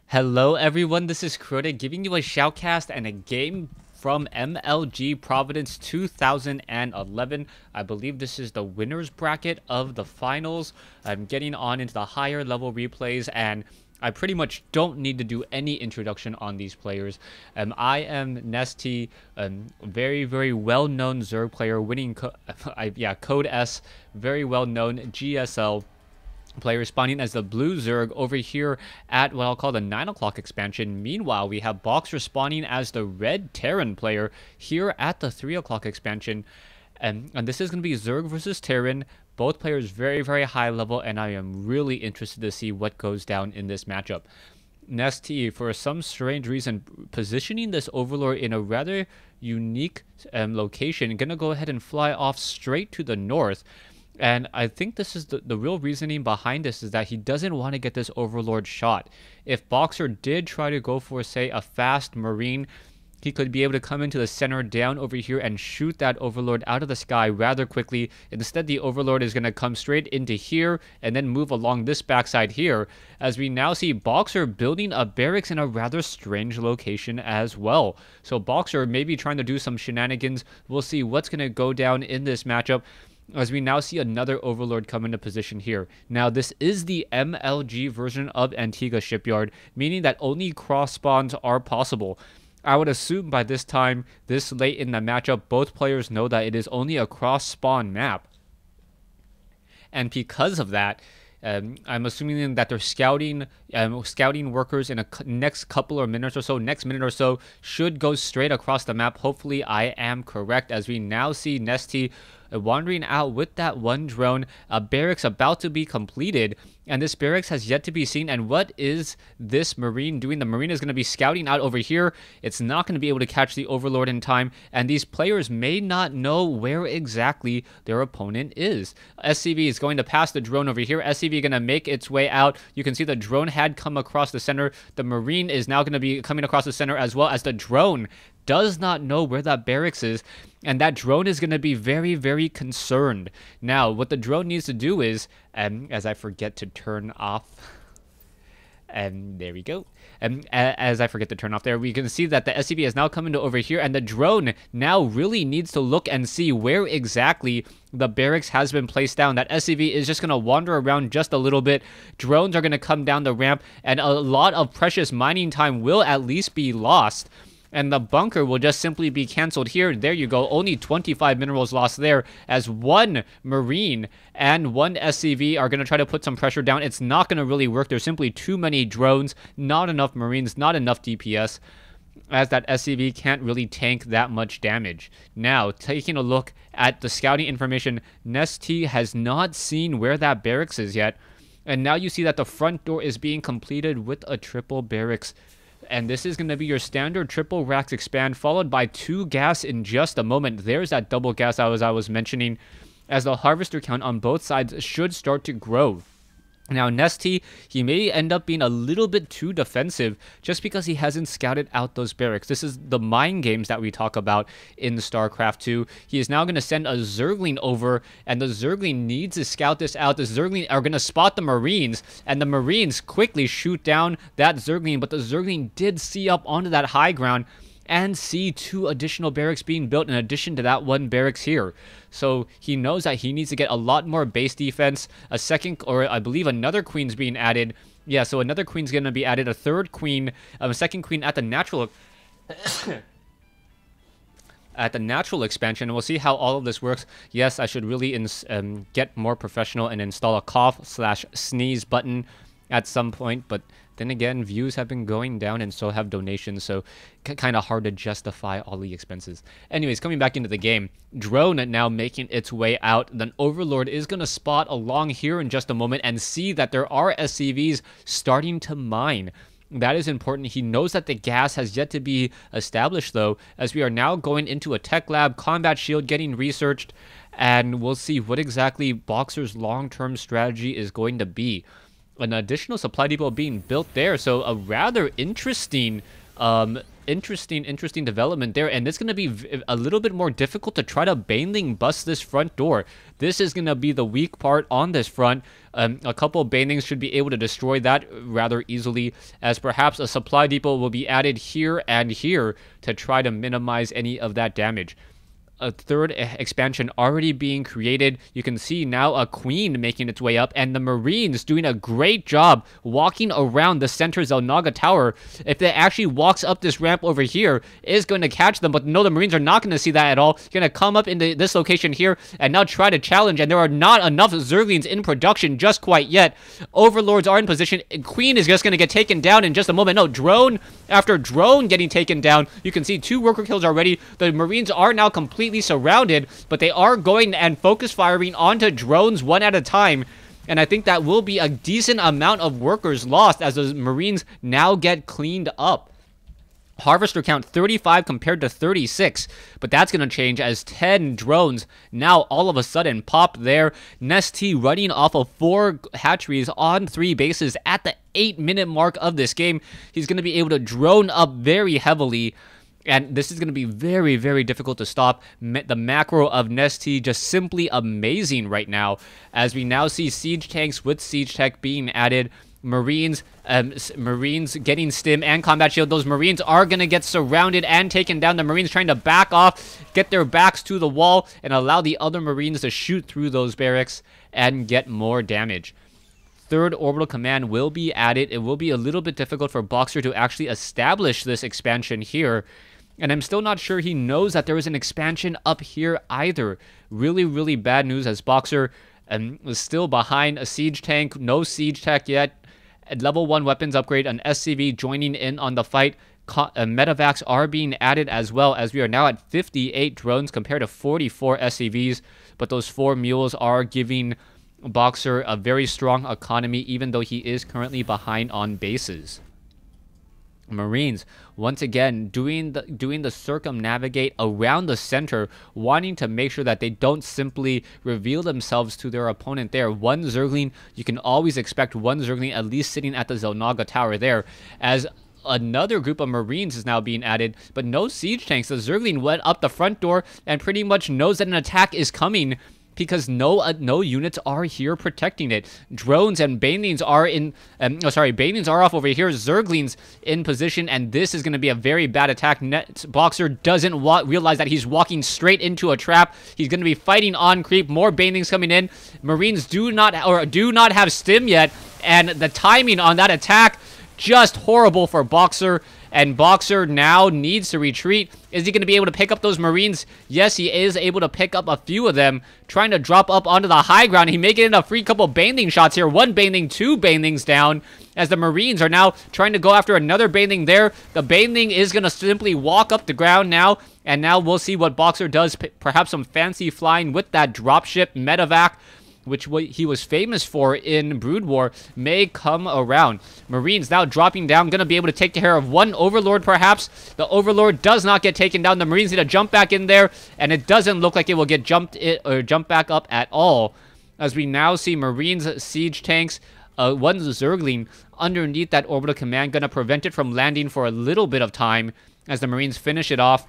Hello everyone, this is Crota giving you a shoutcast and a game from MLG Providence 2011. I believe this is the winner's bracket of the finals. I'm getting on into the higher level replays, and I pretty much don't need to do any introduction on these players. I am MLG, very well-known Zerg player, winning Code S, very well-known GSL player, spawning as the blue Zerg over here at what I'll call the 9 o'clock expansion. Meanwhile, we have Boxer spawning as the red Terran player here at the 3 o'clock expansion. And this is going to be Zerg versus Terran. Both players very high level, and I am really interested to see what goes down in this matchup. MLG, for some strange reason, positioning this Overlord in a rather unique location, going to go ahead and fly off straight to the north. And I think this is the real reasoning behind this, is that he doesn't want to get this Overlord shot. If Boxer did try to go for, say, a fast Marine, he could be able to come into the center down over here and shoot that Overlord out of the sky rather quickly. Instead, the Overlord is going to come straight into here and then move along this backside here, as we now see Boxer building a barracks in a rather strange location as well. So Boxer may be trying to do some shenanigans. We'll see what's going to go down in this matchup, as we now see another Overlord come into position here. Now, this is the MLG version of Antigua Shipyard, meaning that only cross spawns are possible. I would assume by this time, this late in the matchup, both players know that it is only a cross spawn map. And because of that, I'm assuming that they're scouting workers in a next couple of minutes or so. Next minute or so should go straight across the map. Hopefully I am correct, as we now see MLG wandering out with that one drone. A barracks about to be completed, and this barracks has yet to be seen. And what is this Marine doing? The Marine is going to be scouting out over here. It's not going to be able to catch the Overlord in time, and these players may not know where exactly their opponent is. SCV is going to pass the drone over here. SCV going to make its way out. You can see the drone had come across the center. The Marine is now going to be coming across the center, as well as the drone does not know where that barracks is, and that drone is going to be very concerned. Now, what the drone needs to do is, as I forget to turn off, there we go. As I forget to turn off there, we can see that the SCV has now come into over here, and the drone now really needs to look and see where exactly the barracks has been placed down. That SCV is just going to wander around just a little bit. Drones are going to come down the ramp, and a lot of precious mining time will at least be lost, and the bunker will just simply be canceled here. There you go. Only 25 minerals lost there, as one Marine and one SCV are going to try to put some pressure down. It's not going to really work. There's simply too many drones, not enough Marines, not enough DPS, as that SCV can't really tank that much damage. Now, taking a look at the scouting information, MLG has not seen where that barracks is yet. And now you see that the front door is being completed with a triple barracks. And this is going to be your standard triple racks expand, followed by 2 gas in just a moment. There's that double gas I was mentioning, as the harvester count on both sides should start to grow. Now, MLG, he may end up being a little bit too defensive just because he hasn't scouted out those barracks. This is the mind games that we talk about in StarCraft 2. He is now going to send a Zergling over, and the Zergling needs to scout this out. The Zergling are going to spot the Marines, and the Marines quickly shoot down that Zergling, but the Zergling did see up onto that high ground and see 2 additional barracks being built in addition to that one barracks here. So he knows that he needs to get a lot more base defense. A second, or I believe another queen's being added. Yeah, so another queen's going to be added. A third queen, a second queen at the natural at the natural expansion. We'll see how all of this works. Yes, I should really get more professional and install a cough/sneeze button at some point, but then again, views have been going down, and so have donations, so kind of hard to justify all the expenses. Anyways, coming back into the game, drone now making its way out. Then Overlord is going to spot along here in just a moment and see that there are SCVs starting to mine. That is important. He knows that the gas has yet to be established, though, as we are now going into a tech lab, combat shield getting researched, and we'll see what exactly Boxer's long-term strategy is going to be. An additional supply depot being built there, so a rather interesting Interesting development there, and it's going to be a little bit more difficult to try to Baneling bust this front door. This is going to be the weak part on this front. A couple of Banelings should be able to destroy that rather easily, as perhaps a supply depot will be added here and here to try to minimize any of that damage. A third expansion already being created. You can see now a queen making its way up, and the Marines doing a great job walking around the center Xel'Naga tower. If it actually walks up this ramp over here, is going to catch them, but no, the Marines are not going to see that at all. Going to come up into this location here and now try to challenge, and there are not enough Zerglings in production just quite yet. Overlords are in position. Queen is just going to get taken down in just a moment. No, drone after drone getting taken down. You can see 2 worker kills already. The Marines are now completely surrounded, but they are going and focus firing onto drones one at a time, and I think that will be a decent amount of workers lost as the Marines now get cleaned up. Harvester count 35 compared to 36, but that's going to change as 10 drones now all of a sudden pop there. MLG running off of 4 hatcheries on 3 bases at the 8-minute mark of this game. He's going to be able to drone up very heavily, and this is going to be very, very difficult to stop. The macro of MLG just simply amazing right now, as we now see siege tanks with siege tech being added. Marines getting stim and combat shield. Those Marines are going to get surrounded and taken down. The Marines trying to back off, get their backs to the wall, and allow the other Marines to shoot through those barracks and get more damage. Third orbital command will be added. It will be a little bit difficult for Boxer to actually establish this expansion here. And I'm still not sure he knows that there is an expansion up here either. Really, really bad news, as Boxer is still behind a siege tank. No siege tech yet. At level 1 weapons upgrade, an SCV joining in on the fight. Medevacs are being added as well, as we are now at 58 drones compared to 44 SCVs. But those 4 mules are giving Boxer a very strong economy, even though he is currently behind on bases. Marines once again doing the circumnavigate around the center, wanting to make sure that they don't simply reveal themselves to their opponent there. One Zergling, you can always expect one Zergling at least sitting at the Xel'Naga tower there, as another group of Marines is now being added, but no siege tanks. The Zergling went up the front door and pretty much knows that an attack is coming, because no units are here protecting it. Drones and Banelings are in... Banelings are off over here. Zerglings in position, and this is going to be a very bad attack. Boxer doesn't realize that he's walking straight into a trap. He's going to be fighting on creep. More Banelings coming in. Marines do not have stim yet, and the timing on that attack, just horrible for Boxer. And Boxer now needs to retreat. Is he going to be able to pick up those Marines? Yes, he is able to pick up a few of them. Trying to drop up onto the high ground. He may get in a free couple Baneling shots here. 1 Baneling, 2 Banelings down, as the Marines are now trying to go after another Baneling there. The Baneling is going to simply walk up the ground now. And now we'll see what Boxer does. Perhaps some fancy flying with that dropship medevac, which he was famous for in Brood War, may come around. Marines now dropping down, going to be able to take care of one Overlord perhaps. The Overlord does not get taken down. The Marines need to jump back in there, and it doesn't look like it will get jump back up at all, as we now see Marines, siege tanks, one Zergling underneath that orbital command, going to prevent it from landing for a little bit of time as the Marines finish it off.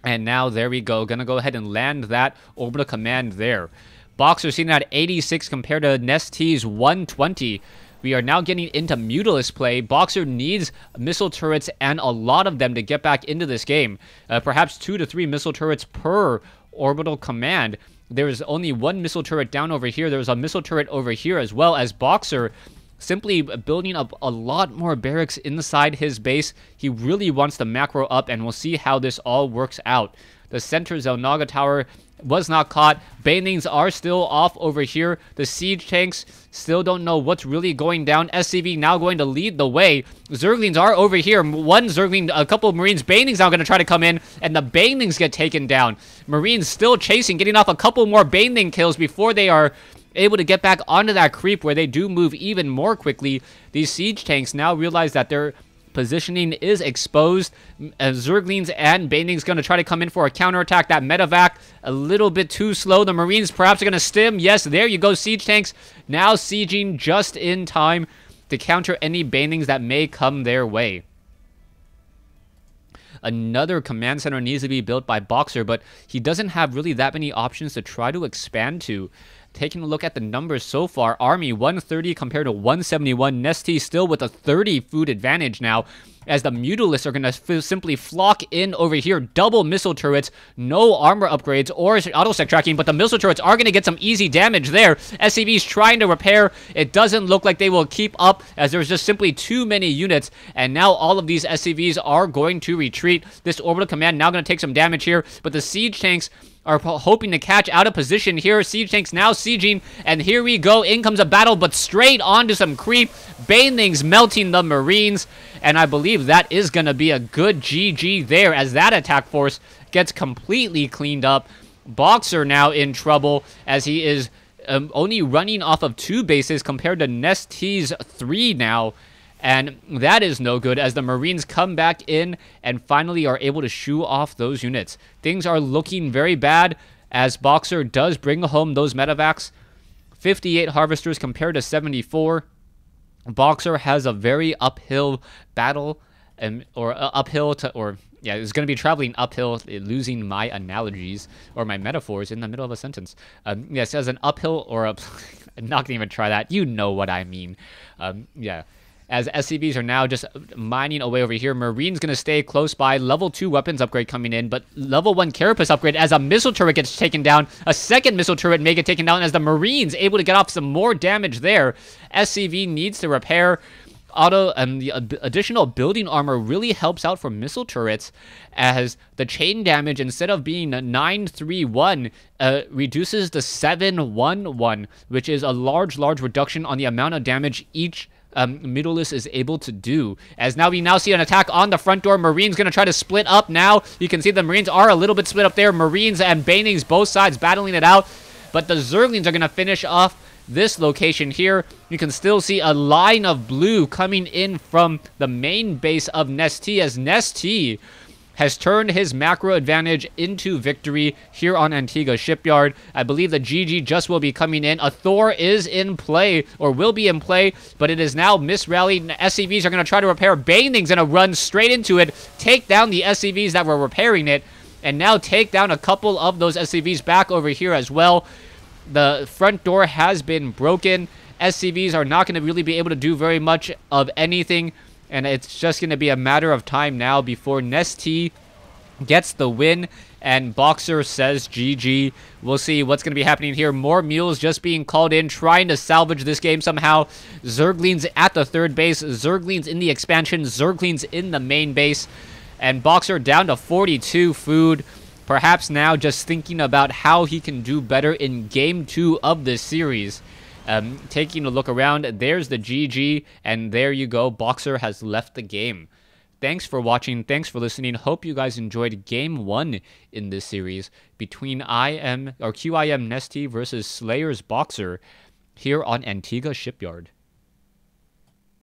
And now there we go, going to go ahead and land that orbital command there. Boxer sitting at 86 compared to MLG's 120. We are now getting into Mutilus play. Boxer needs missile turrets, and a lot of them, to get back into this game. Perhaps 2 to 3 missile turrets per orbital command. There is only 1 missile turret down over here. There's a missile turret over here, as well as Boxer simply building up a lot more barracks inside his base. He really wants the macro up, and we'll see how this all works out. The center Xel'Naga tower was not caught. Banelings are still off over here. The siege tanks still don't know what's really going down. SCV now going to lead the way. Zerglings are over here. 1 Zergling, a couple of Marines. Banelings now going to try to come in, and the Banelings get taken down. Marines still chasing, getting off a couple more Baneling kills before they are able to get back onto that creep, where they do move even more quickly. These siege tanks now realize that their positioning is exposed. Zerglings and Banelings going to try to come in for a counterattack. That medevac a little bit too slow. The Marines perhaps are going to stim. Yes, there you go. Siege tanks now sieging just in time to counter any Banelings that may come their way. Another command center needs to be built by Boxer, but he doesn't have really that many options to try to expand to. Taking a look at the numbers so far, Army 130 compared to 171. MLG still with a 30 food advantage now, as the Mutalisks are going to simply flock in over here. Double missile turrets, no armor upgrades or auto-sec tracking, but the missile turrets are going to get some easy damage there. SCV's trying to repair. It doesn't look like they will keep up, as there's just simply too many units, and now all of these SCVs are going to retreat. This orbital command now going to take some damage here, but the siege tanks are hoping to catch out of position here. Siege tanks now sieging, and here we go. In comes a battle, but straight onto some creep. Banelings melting the Marines, and I believe that is going to be a good GG there, as that attack force gets completely cleaned up. Boxer now in trouble, as he is only running off of 2 bases compared to MLG's 3 now. And that is no good, as the Marines come back in and finally are able to shoo off those units. Things are looking very bad, as Boxer does bring home those medevacs. 58 harvesters compared to 74. Boxer has a very uphill battle, it's going to be traveling uphill, losing my analogies or my metaphors in the middle of a sentence. Yes, as an uphill or I'm not going to even try that. You know what I mean. As SCVs are now just mining away over here. Marine's going to stay close by. Level 2 weapons upgrade coming in, but level 1 carapace upgrade as a missile turret gets taken down. A second missile turret may get taken down, as the Marines able to get off some more damage there. SCV needs to repair. The additional building armor really helps out for missile turrets, as the chain damage, instead of being 931, reduces to 711, which is a large reduction on the amount of damage each Mutalisk is able to do. As now we see an attack on the front door. Marines going to try to split up now. You can see the Marines are a little bit split up there. Marines and Banelings both sides battling it out, but the Zerglings are going to finish off this location here. You can still see a line of blue coming in from the main base of MLG, as MLG has turned his macro advantage into victory here on Antigua Shipyard. I believe the GG just will be coming in. A Thor is in play, or will be in play, but it is now misrallied. SCVs are going to try to repair. Baneling's going to run straight into it, take down the SCVs that were repairing it, and now take down a couple of those SCVs back over here as well. The front door has been broken. SCVs are not going to really be able to do very much of anything, and it's just going to be a matter of time now before MLG gets the win, and Boxer says GG. We'll see what's going to be happening here. More mules just being called in, trying to salvage this game somehow. Zerglings at the 3rd base, Zerglings in the expansion, Zerglings in the main base, and Boxer down to 42 food. Perhaps now just thinking about how he can do better in Game 2 of this series. Taking a look around, there's the GG, and there you go. Boxer has left the game. Thanks for watching. Thanks for listening. Hope you guys enjoyed Game 1 in this series between QIMNesTea versus SlayersBoxer here on Antigua Shipyard.